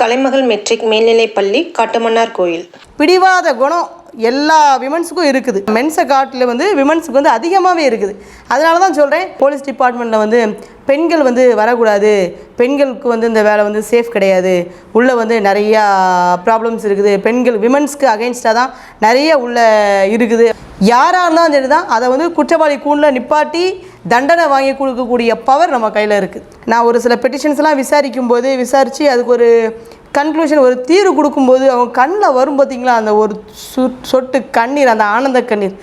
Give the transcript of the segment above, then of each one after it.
கலைமகள் matric மேல்நிலைப்பள்ளி காட்டுமன்னார் கோயில். பிடிவாத குணம் எல்லா விமன்ஸுக்கும் இருக்குது. மென்ஸை காட்டில் விமன்ஸுக்கு அதிகமாகவே இருக்குது. அதனால தான் சொல்கிறேன், போலீஸ் டிபார்ட்மெண்ட்டில் பெண்கள் வரக்கூடாது, பெண்களுக்கு இந்த வேலை சேஃப் கிடையாது, உள்ளே நிறையா ப்ராப்ளம்ஸ் இருக்குது, பெண்கள் விமன்ஸ்க்கு அகைன்ஸ்டாக தான் நிறைய உள்ளே இருக்குது. யாராக இருந்தாலும் சரி தான் அதை குற்றவாளி கூண்டில் நிப்பாட்டி தண்டனை வாங்கி கொடுக்கக்கூடிய பவர் நம்ம கையில் இருக்குது. நான் ஒரு சில பெட்டிஷன்ஸ்லாம் விசாரித்து அதுக்கு ஒரு கன்க்ளூஷன், ஒரு தீர்வு கொடுக்கும்போது அவங்க கண்ணில் வரும் பார்த்திங்களா, அந்த ஒரு சொட்டு கண்ணீர், அந்த ஆனந்த கண்ணீர்,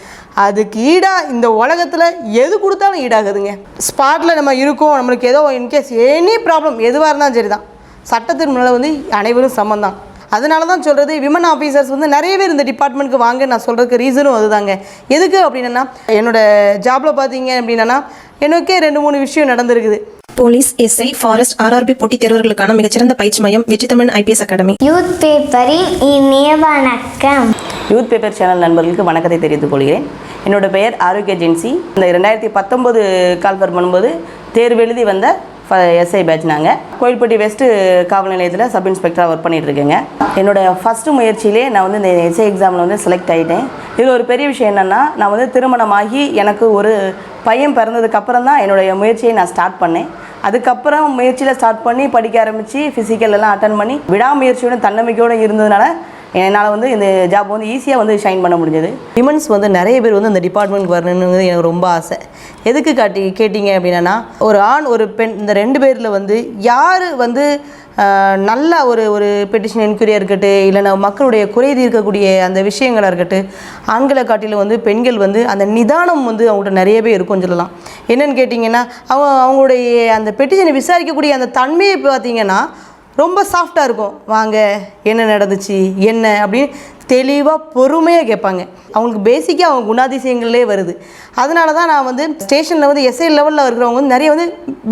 அதுக்கு ஈடாக இந்த உலகத்தில் எது கொடுத்தாலும் ஈடாகுதுங்க. ஸ்பாட்டில் நம்ம இருக்கோம், நம்மளுக்கு ஏதோ இன்கேஸ் எனி ப்ராப்ளம் எதுவாக இருந்தாலும் சரி தான், சட்டத்தின் முன்னால் அனைவரும் சமந்தான். அதனால தான் சொல்கிறது, விமன் ஆஃபீஸர்ஸ் நிறைய பேர் இந்த டிபார்ட்மெண்ட்டுக்கு வாங்க நான் சொல்கிறதுக்கு ரீசனும் அதுதாங்க. எதுக்கு அப்படின்னா, என்னோடய ஜாபில் பார்த்தீங்க அப்படின்னா எனக்கே 2-3 விஷயம் நடந்திருக்குது. போலீஸ், எஸ்ஐ, ஃபாரஸ்ட், RRB போட்டித் தேர்வர்களுக்கான மிகச்சிறந்த பயிற்சி மையம் வெற்றித்தமிழ் IPS அகாடமி. யூத் பேப்பரின் இனிய வணக்கம். யூத் பேப்பர் சேனல் நண்பர்களுக்கு வணக்கத்தை தெரிவித்துக் கொள்கிறேன். என்னோட பெயர் ஆரோக்கிய ஜென்சி. இந்த 2019 கால்ஃபர் பண்ணும்போது தேர்வு எழுதி வந்த எஸ்ஐ பேட்ச். நாங்கள் கோயில்பட்டி வெஸ்ட்டு காவல் நிலையத்தில் சப்இன்ஸ்பெக்டராக ஒர்க் பண்ணிகிட்ருக்கேங்க. என்னோடய ஃபஸ்ட்டு முயற்சியிலே நான் இந்த எஸ்ஐ எக்ஸாமில் செலக்ட் ஆகிட்டேன். இதில் ஒரு பெரிய விஷயம் என்னென்னா, நான் திருமணமாகி எனக்கு ஒரு பையன் பிறந்ததுக்கப்புறம் தான் என்னுடைய முயற்சியை நான் ஸ்டார்ட் பண்ணேன். அதுக்கப்புறம் முயற்சியில் ஸ்டார்ட் பண்ணி படிக்க ஆரம்பித்து ஃபிசிக்கல் எல்லாம் அட்டன் பண்ணி விடாமுயற்சியோட தன்னம்பிக்கையோடு இருந்ததுனால என்னால் இந்த ஜாப் ஈஸியாக ஷைன் பண்ண முடிஞ்சது. விமன்ஸ் நிறைய பேர் இந்த டிபார்ட்மெண்ட்க்கு வரணுங்கிறது எனக்கு ரொம்ப ஆசை. எதுக்கு கேட்டிங்க அப்படின்னா, ஒரு ஆண் ஒரு பெண் இந்த 2 பேரில் யார் நல்ல ஒரு பெட்டிஷன் என்கொயரியாக இருக்கட்டும், இல்லைனா மக்களுடைய குறை தீர்க்கக்கூடிய அந்த விஷயங்களாக இருக்கட்டும், ஆண்களை காட்டிலும் பெண்கள் அந்த நிதானம் அவங்கள்ட்ட நிறையவே இருக்கும்னு சொல்லலாம். என்னென்னு கேட்டிங்கன்னா, அவங்களுடைய அந்த பெட்டிஷனை விசாரிக்கக்கூடிய அந்த தன்மையை பார்த்திங்கன்னா ரொம்ப சாஃப்டாக இருக்கும். வாங்க, என்ன நடந்துச்சு, என்ன அப்படின்னு தெளிவாக பொறுமையாக கேட்பாங்க. அவங்களுக்கு பேசிக்காக அவங்க குணாதிசயங்களே வருது. அதனால தான் நான் ஸ்டேஷனில் எஸ்ஐ லெவலில் இருக்கிறவங்க நிறைய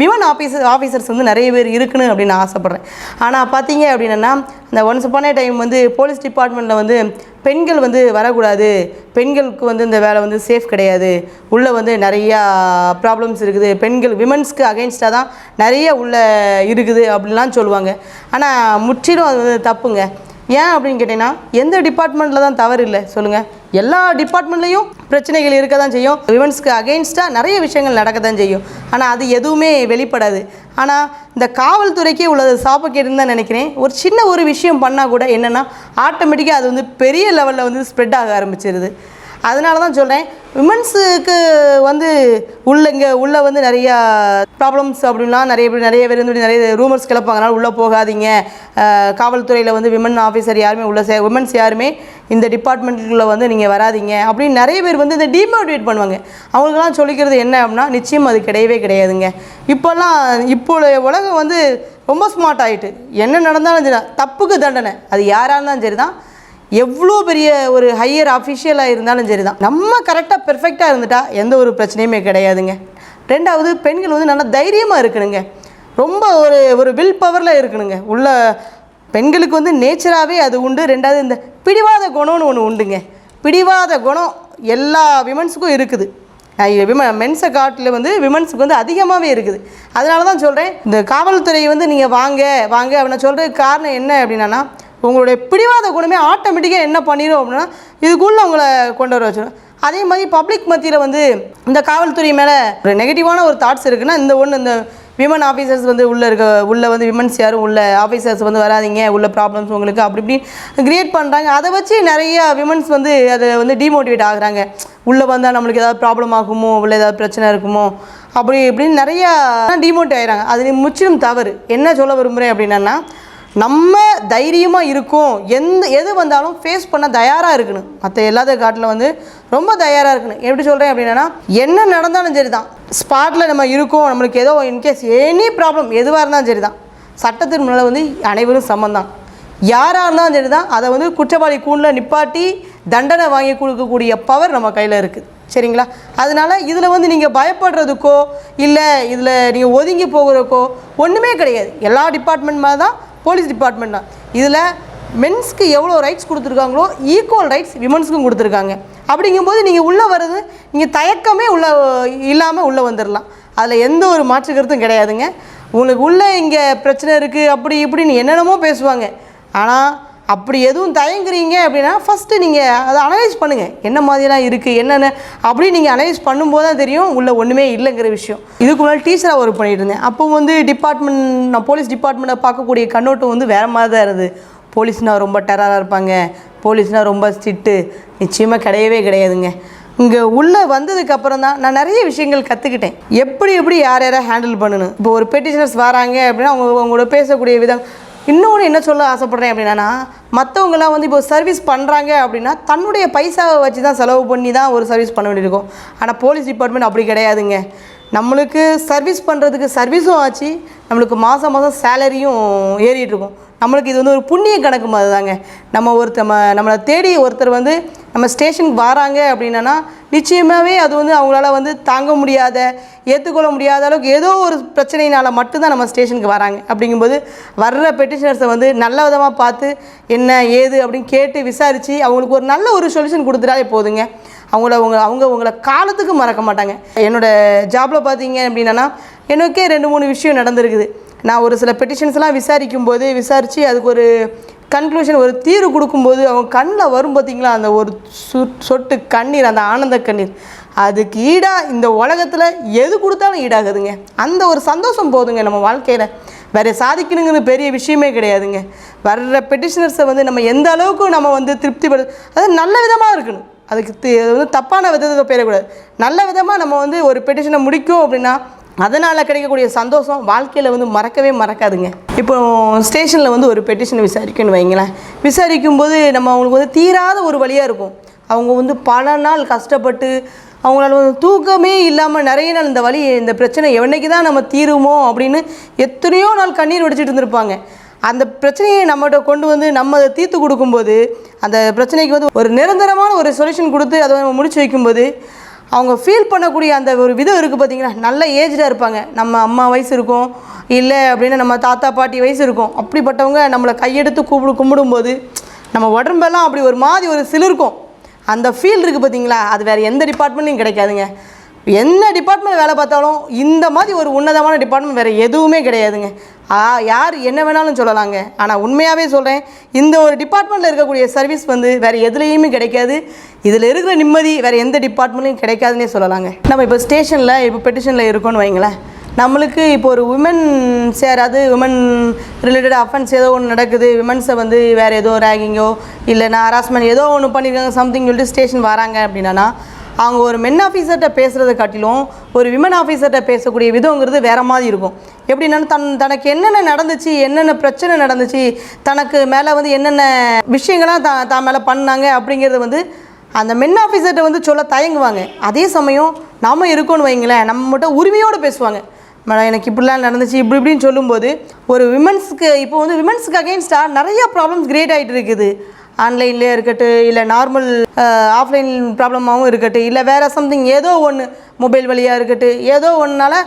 விமன் ஆஃபீஸர்ஸ் நிறைய பேர் இருக்குன்னு அப்படின்னு ஆசைப்பட்றேன். ஆனால் பார்த்தீங்க அப்படின்னா, இந்த once upon a time police டிபார்ட்மெண்ட்டில் பெண்கள் வரக்கூடாது, பெண்களுக்கு இந்த வேலை சேஃப் கிடையாது, உள்ளே நிறையா ப்ராப்ளம்ஸ் இருக்குது, பெண்கள் விமன்ஸ்க்கு அகைன்ஸ்டாக தான் நிறைய உள்ளே இருக்குது அப்படின்லாம் சொல்லுவாங்க. ஆனால் முற்றிலும் அது தப்புங்க. ஏன் அப்படின்னு கேட்டிங்கன்னா, எந்த டிபார்ட்மெண்ட்டில் தான் தவறு இல்லை சொல்லுங்கள்? எல்லா டிபார்ட்மெண்ட்லேயும் பிரச்சனைகள் இருக்க தான் செய்யும். விமன்ஸ்க்கு அகெயின்ஸ்டாக நிறைய விஷயங்கள் நடக்க தான் செய்யும். ஆனால் அது எதுவுமே வெளிப்படாது. ஆனால் இந்த காவல்துறைக்கே உள்ளது சாபக்கேடுன்னு தான் நினைக்கிறேன். ஒரு சின்ன ஒரு விஷயம் பண்ணால் கூட என்னென்னா, ஆட்டோமேட்டிக்காக அது பெரிய லெவலில் ஸ்ப்ரெட் ஆக ஆரம்பிச்சிருது. அதனால தான் சொல்கிறேன், விமன்ஸுக்கு உள்ளே நிறையா ப்ராப்ளம்ஸ் அப்படின்லாம் நிறைய பேர் நிறைய ரூமர்ஸ் கிளப்பாங்க. அதனால் உள்ளே போகாதீங்க, காவல்துறையில் விமன் ஆஃபீஸர் யாருமே விமன்ஸ் யாருமே இந்த டிபார்ட்மெண்ட்டுக்குள்ளே நீங்கள் வராதிங்க அப்படின்னு நிறைய பேர் இந்த டிமோட்டிவேட் பண்ணுவாங்க. அவங்களுக்கெல்லாம் சொல்லிக்கிறது என்ன அப்படின்னா, நிச்சயம் அது கிடையவே கிடையாதுங்க. இப்போ உலகம் ரொம்ப ஸ்மார்ட் ஆகிட்டு, என்ன நடந்தாலும் சரி தப்புக்கு தண்டனை, அது யாராக இருந்தாலும் சரி தான், எவ்வளோ பெரிய ஒரு ஹையர் அஃபிஷியலாக இருந்தாலும் சரி தான், நம்ம கரெக்டாக பெர்ஃபெக்டாக இருந்துட்டா எந்த ஒரு பிரச்சனையுமே கிடையாதுங்க. 2வது, பெண்கள் நல்லா தைரியமாக இருக்கணுங்க, ரொம்ப ஒரு வில் பவரில் இருக்கணுங்க. உள்ள பெண்களுக்கு நேச்சராகவே அது உண்டு. 2வது, இந்த பிடிவாத குணம்னு ஒன்று உண்டுங்க. பிடிவாத குணம் எல்லா விமன்ஸுக்கும் இருக்குது. மென்ஸை காட்டில் விமன்ஸுக்கு அதிகமாகவே இருக்குது. அதனால தான் சொல்கிறேன், இந்த காவல்துறை நீங்கள் வாங்க அப்படின்னு சொல்கிறதுக்கு காரணம் என்ன அப்படின்னா, உங்களுடைய பிடிவாத குணமே ஆட்டோமேட்டிக்காக என்ன பண்ணிடும் அப்படின்னா, இதுக்குள்ளே உங்களை கொண்டு வர வச்சிடும். அதே மாதிரி பப்ளிக் மத்தியில் இந்த காவல்துறை மேலே ஒரு நெகட்டிவான ஒரு தாட்ஸ் இருக்குன்னா, இந்த விமன் ஆஃபீஸர்ஸ் உள்ளே விமன்ஸ் யாரும் உள்ள ஆஃபீஸர்ஸ் வராதிங்க, உள்ள ப்ராப்ளம்ஸ் உங்களுக்கு அப்படி இப்படி க்ரியேட் பண்ணுறாங்க. அதை வச்சு நிறையா விமன்ஸ் அதை டிமோட்டிவேட் ஆகுறாங்க. உள்ளே வந்தால் நம்மளுக்கு ஏதாவது ப்ராப்ளம் ஆகுமோ, உள்ள ஏதாவது பிரச்சனை இருக்குமோ, அப்படி இப்படின்னு நிறையா டிமோட்டிவேட் ஆகிறாங்க. அது முற்றிலும் தவறு. என்ன சொல்ல விரும்புகிறேன் அப்படின்னா, நம்ம தைரியமாக இருக்கோம், எது வந்தாலும் ஃபேஸ் பண்ண தயாராக இருக்கணும். மற்ற எல்லாத்த காட்டில் ரொம்ப தயாராக இருக்கணும். எப்படி சொல்கிறேன் அப்படின்னா, என்ன நடந்தாலும் சரி தான், ஸ்பாட்டில் நம்ம இருக்கோம், நம்மளுக்கு ஏதோ இன்கேஸ் எனி ப்ராப்ளம் எதுவாக இருந்தாலும் சரி தான், சட்டத்தின் முன்னால் அனைவரும் சமந்தான். யாராக இருந்தாலும் சரி தான், அதை குற்றவாளி கூண்டில் நிப்பாட்டி தண்டனை வாங்கி கொடுக்கக்கூடிய பவர் நம்ம கையில் இருக்குது. சரிங்களா? அதனால் இதில் நீங்கள் பயப்படுறதுக்கோ இல்லை இதில் நீங்கள் ஒதுங்கி போகிறதுக்கோ ஒன்றுமே கிடையாது. எல்லா டிபார்ட்மெண்ட் மாதிரி தான் போலீஸ் டிபார்ட்மெண்ட் தான். இதில் மென்ஸ்க்கு எவ்வளோ ரைட்ஸ் கொடுத்துருக்காங்களோ ஈக்குவல் ரைட்ஸ் விமன்ஸுக்கும் கொடுத்துருக்காங்க. அப்படிங்கும்போது நீங்கள் உள்ளே வர்றது நீங்கள் தயக்கமே இல்லாமல் உள்ளே வந்துடலாம். அதில் எந்த ஒரு மாற்று கருத்தும் கிடையாதுங்க. உங்களுக்கு உள்ளே இங்கே பிரச்சனை இருக்குது அப்படி இப்படின்னு என்னென்னமோ பேசுவாங்க. ஆனால் அப்படி எதுவும் தயங்குறீங்க அப்படின்னா ஃபஸ்ட்டு நீங்கள் அதை அனலைஸ் பண்ணுங்கள், என்ன மாதிரிலாம் இருக்குது என்னென்ன அப்படி நீங்கள் அனலைஸ் பண்ணும்போது தான் தெரியும் உள்ளே ஒன்றுமே இல்லைங்கிற விஷயம். இதுக்கு முன்னாடி டீச்சராக ஒர்க் பண்ணிகிட்டு இருந்தேன். அப்போ வந்து நான் போலீஸ் டிபார்ட்மெண்ட்டை பார்க்கக்கூடிய கண்ணோட்டம் வந்து வேறு மாதிரி தான் இருந்தது. போலீஸ்னால் ரொம்ப டெரராக இருப்பாங்க, போலீஸ்னால் ரொம்ப ஸ்ட்ரிக்ட்டு. நிச்சயமாக கிடையவே கிடையாதுங்க. இங்கே உள்ளே வந்ததுக்கப்புறம் தான் நான் நிறைய விஷயங்கள் கற்றுக்கிட்டேன். எப்படி யார் யாரை ஹேண்டில் பண்ணணும். இப்போ ஒரு பெட்டிஷனர்ஸ் வராங்க அப்படின்னா அவங்களோட பேசக்கூடிய விதம். இன்னொன்று என்ன சொல்ல ஆசைப்பட்றேன் அப்படின்னா, மற்றவங்களாம் வந்து இப்போ சர்வீஸ் பண்ணுறாங்க அப்படின்னா தன்னுடைய பைசாவை வச்சு தான் செலவு பண்ணி தான் ஒரு சர்வீஸ் பண்ண வேண்டியிருக்கும். ஆனால் போலீஸ் டிபார்ட்மெண்ட் அப்படி கிடையாதுங்க. நம்மளுக்கு சர்வீஸ் பண்ணுறதுக்கு சர்வீஸும் ஆச்சு, நம்மளுக்கு மாதம் சேலரியும் ஏறிட்டு இருக்கும். நம்மளுக்கு இது வந்து ஒரு புண்ணிய கணக்கு மாதிரி தாங்க. நம்மளை தேடி ஒருத்தர் வந்து நம்ம ஸ்டேஷனுக்கு வராங்க அப்படின்னா நிச்சயமாகவே அது வந்து அவங்களால வந்து தாங்க முடியாத, ஏற்றுக்கொள்ள முடியாத அளவுக்கு ஏதோ ஒரு பிரச்சனையினால் மட்டும்தான் நம்ம ஸ்டேஷனுக்கு வராங்க. அப்படிங்கும்போது வர்ற பெட்டிஷனர்ஸை வந்து நல்ல விதமாக பார்த்து என்ன ஏது அப்படின்னு கேட்டு விசாரித்து அவங்களுக்கு ஒரு நல்ல ஒரு சொல்யூஷன் கொடுத்துட்டாலே போதுங்க. உங்களை காலத்துக்கு மறக்க மாட்டாங்க. என்னோடய ஜாபில் பார்த்தீங்க அப்படின்னா எனக்கே 2-3 விஷயம் நடந்திருக்குது. நான் ஒரு சில பெட்டிஷன்ஸ்லாம் விசாரித்து அதுக்கு ஒரு கன்க்ளூஷன் ஒரு தீர்வு கொடுக்கும்போது அவங்க கண்ணில் வரும் பார்த்திங்களா அந்த ஒரு சொட்டு கண்ணீர், அந்த ஆனந்த கண்ணீர், அதுக்கு ஈடாக இந்த உலகத்தில் எது கொடுத்தாலும் ஈடாகுதுங்க. அந்த ஒரு சந்தோஷம் போதுங்க நம்ம வாழ்க்கையில். வேறு சாதிக்கணுங்கிற பெரிய விஷயமே கிடையாதுங்க. வர்ற பெட்டிஷனர்ஸை வந்து நம்ம எந்த அளவுக்கு நம்ம வந்து அதாவது நல்ல விதமாக இருக்கணும். அதுக்கு வந்து தப்பான விதத்தை போயிடக்கூடாது. நல்ல விதமாக நம்ம வந்து ஒரு பெட்டிஷனை முடிக்கும் அப்படின்னா அதனால் கிடைக்கக்கூடிய சந்தோஷம் வாழ்க்கையில் வந்து மறக்கவே மறக்காதுங்க. இப்போ ஸ்டேஷனில் வந்து ஒரு பெட்டிஷனை விசாரிக்கணும்னு வைங்களேன். விசாரிக்கும்போது நம்ம அவங்களுக்கு வந்து தீராத ஒரு வழியாக இருக்கும். அவங்க வந்து பல நாள் கஷ்டப்பட்டு அவங்களால வந்து தூக்கமே இல்லாமல் நிறைய நாள் இந்த பிரச்சனை என்னைக்கு தான் நம்ம தீருமோ அப்படின்னு எத்தனையோ நாள் கண்ணீர் வடிச்சிட்டு இருந்திருப்பாங்க. அந்த பிரச்சனையை நம்மகிட்ட கொண்டு வந்து நம்ம அதை தீர்த்து கொடுக்கும்போது அந்த பிரச்சனைக்கு வந்து ஒரு நிரந்தரமான ஒரு சொல்யூஷன் கொடுத்து அதை நம்ம முடிச்சு வைக்கும்போது அவங்க ஃபீல் பண்ணக்கூடிய அந்த ஒரு விதம் இருக்குது பார்த்தீங்களா. நல்ல ஏஜ்டாக இருப்பாங்க, நம்ம அம்மா வயசு இருக்கும், இல்லை அப்படின்னா நம்ம தாத்தா பாட்டி வயசு இருக்கும். அப்படிப்பட்டவங்க நம்மளை கையெடுத்து கும்பிடும்போது நம்ம உடம்பெல்லாம் அப்படி ஒரு மாதிரி ஒரு சிலிருக்கும். அந்த ஃபீல் இருக்குது பார்த்தீங்களா, அது வேறு எந்த டிபார்ட்மெண்ட்லையும் கிடைக்காதுங்க. என்ன டிபார்ட்மெண்ட் வேலை பார்த்தாலும் இந்த மாதிரி ஒரு உன்னதமான டிபார்ட்மெண்ட் வேறு எதுவுமே கிடையாதுங்க. யார் என்ன வேணாலும் சொல்லலாங்க. ஆனால் உண்மையாகவே சொல்கிறேன், இந்த ஒரு டிபார்ட்மெண்ட்டில் இருக்கக்கூடிய சர்வீஸ் வந்து வேறு எதுலேயுமே கிடைக்காது. இதில் இருக்கிற நிம்மதி வேறு எந்த டிபார்ட்மெண்ட்லையும் கிடைக்காதுன்னே சொல்லலாங்க. நம்ம இப்போ ஸ்டேஷனில் இப்போ பெட்டிஷனில் இருக்கோன்னு வைங்களேன். நம்மளுக்கு இப்போ ஒரு விமன்ஸ் யாராவது விமன் ரிலேட்டட் அஃபென்ஸ் ஏதோ ஒன்று நடக்குது, விமன்ஸை வந்து வேறு ஏதோ ரேகிங்கோ இல்லைனா ஹராஸ்மெண்ட் ஏதோ ஒன்று பண்ணியிருக்காங்க சம்திங் சொல்லிட்டு ஸ்டேஷன் வராங்க அப்படின்னா அவங்க ஒரு மென் ஆஃபீஸர்கிட்ட பேசுகிறத காட்டிலும் ஒரு விமன் ஆஃபீஸர்கிட்ட பேசக்கூடிய விதங்கிறது வேறு மாதிரி இருக்கும். எப்படின்னா தனக்கு என்னென்ன நடந்துச்சு, என்னென்ன பிரச்சனை நடந்துச்சு, தனக்கு மேலே வந்து என்னென்ன விஷயங்கள்லாம் தான் மேலே பண்ணாங்க அப்படிங்கிறத வந்து அந்த மென் ஆஃபீஸர்கிட்ட வந்து சொல்ல தயங்குவாங்க. அதே சமயம் நாம் இருக்கோன்னு வைங்களேன், நம்ம மட்டும் உரிமையோடு பேசுவாங்க. எனக்கு இப்படிலாம் நடந்துச்சு இப்படின்னு சொல்லும்போது ஒரு விமன்ஸுக்கு இப்போ வந்து விமன்ஸுக்கு அகெயின்ஸ்டாக நிறையா ப்ராப்ளம்ஸ் கிரியேட் ஆகிட்டு இருக்குது. ஆன்லைன்லேயே இருக்கட்டும், இல்லை நார்மல் ஆஃப்லைன் ப்ராப்ளமாகவும் இருக்கட்டும், இல்லை வேறு சம்திங் ஏதோ ஒன்று மொபைல் வழியாக இருக்கட்டும், ஏதோ ஒன்றால்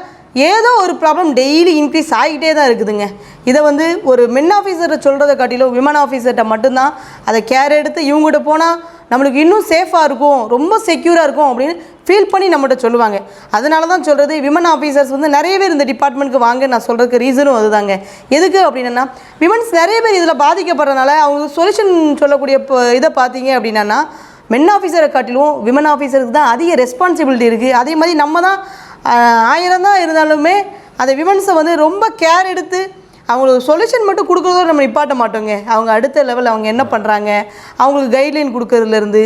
ஏதோ ஒரு ப்ராப்ளம் டெய்லி இன்க்ரீஸ் ஆகிட்டே தான் இருக்குதுங்க. இதை வந்து ஒரு மென் ஆஃபீஸர்கிட்ட சொல்கிறத காட்டிலும் விமன் ஆஃபீஸர்கிட்ட மட்டும்தான் அதை கேர் எடுத்து இவங்ககிட்ட போனால் நம்மளுக்கு இன்னும் சேஃபாக இருக்கும், ரொம்ப செக்யூராக இருக்கும் அப்படின்னு ஃபீல் பண்ணி நம்மகிட்ட சொல்லுவாங்க. அதனால தான் சொல்கிறது, விமன் ஆஃபீஸர்ஸ் வந்து நிறைய பேர் இந்த டிபார்ட்மெண்ட்டுக்கு வாங்க நான் சொல்கிறதுக்கு ரீசனும் அதுதாங்க. எதுக்கு அப்படின்னா விமன்ஸ் நிறைய பேர் இதில் பாதிக்கப்படுறதுனால அவங்களுக்கு சொல்யூஷன் சொல்லக்கூடிய இதை பார்த்தீங்க அப்படின்னா மென் ஆஃபீஸரை காட்டிலும் விமன் ஆஃபீஸருக்கு தான் அதிக ரெஸ்பான்சிபிலிட்டி இருக்குது. அதே மாதிரி நம்ம தான் 1000 தான் இருந்தாலுமே அந்த விமன்ஸை வந்து ரொம்ப கேர் எடுத்து அவங்களுக்கு சொல்யூஷன் மட்டும் கொடுக்குறதோ நம்ம நிப்பாட்ட மாட்டோங்க. அவங்க அடுத்த லெவல் அவங்க என்ன பண்ணுறாங்க, அவங்களுக்கு கைட்லைன் கொடுக்கறதுலேருந்து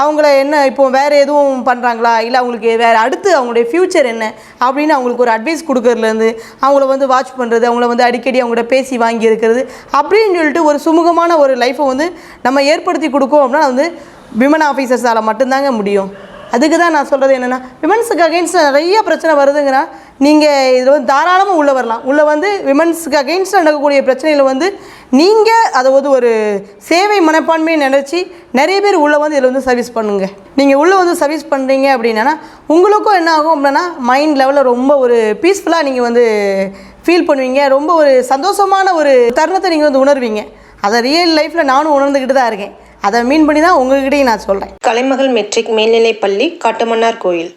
அவங்கள என்ன இப்போ வேறு எதுவும் பண்ணுறாங்களா, இல்லை அவங்களுக்கு வேறு அடுத்து அவங்களுடைய ஃப்யூச்சர் என்ன அப்படின்னு அவங்களுக்கு ஒரு அட்வைஸ் கொடுக்கறதுலேருந்து அவங்கள வந்து வாட்ச் பண்ணுறது, அவங்கள வந்து அடிக்கடி அவங்களோட பேசி வாங்கி இருக்கிறது அப்படின்னு சொல்லிட்டு ஒரு சுமூகமான ஒரு லைஃப்பை வந்து நம்ம ஏற்படுத்தி கொடுக்கும் அப்படின்னா வந்து விமன் ஆஃபீஸர்ஸால் மட்டும்தாங்க முடியும். அதுக்கு தான் நான் சொல்கிறது என்னென்னா விமன்ஸுக்கு அகெயின்ஸ்டாக நிறைய பிரச்சனை வருதுங்கன்னா நீங்கள் இதில் வந்து தாராளமாக உள்ளே வரலாம். உள்ளே வந்து விமன்ஸுக்கு அகெயின்ஸ்டாக நடக்கக்கூடிய பிரச்சனையில் வந்து நீங்கள் அதை வந்து ஒரு சேவை மனப்பான்மையை நினச்சி நிறைய பேர் உள்ளே வந்து இதில் வந்து சர்வீஸ் பண்ணுங்கள். நீங்கள் உள்ளே வந்து சர்வீஸ் பண்ணுறீங்க அப்படின்னா உங்களுக்கும் என்ன ஆகும் அப்படின்னா மைண்ட் லெவலில் ரொம்ப ஒரு பீஸ்ஃபுல்லாக நீங்கள் வந்து ஃபீல் பண்ணுவீங்க. ரொம்ப ஒரு சந்தோஷமான ஒரு தருணத்தை நீங்கள் வந்து உணர்வீங்க. அதை ரியல் லைஃப்பில் நானும் உணர்ந்துக்கிட்டு தான் இருக்கேன். அதை மீன் பண்ணி தான் உங்கள்கிட்டையும் நான் சொல்கிறேன். கலைமகள் மெட்ரிக் மேல்நிலைப்பள்ளி காட்டுமன்னார் கோயில்.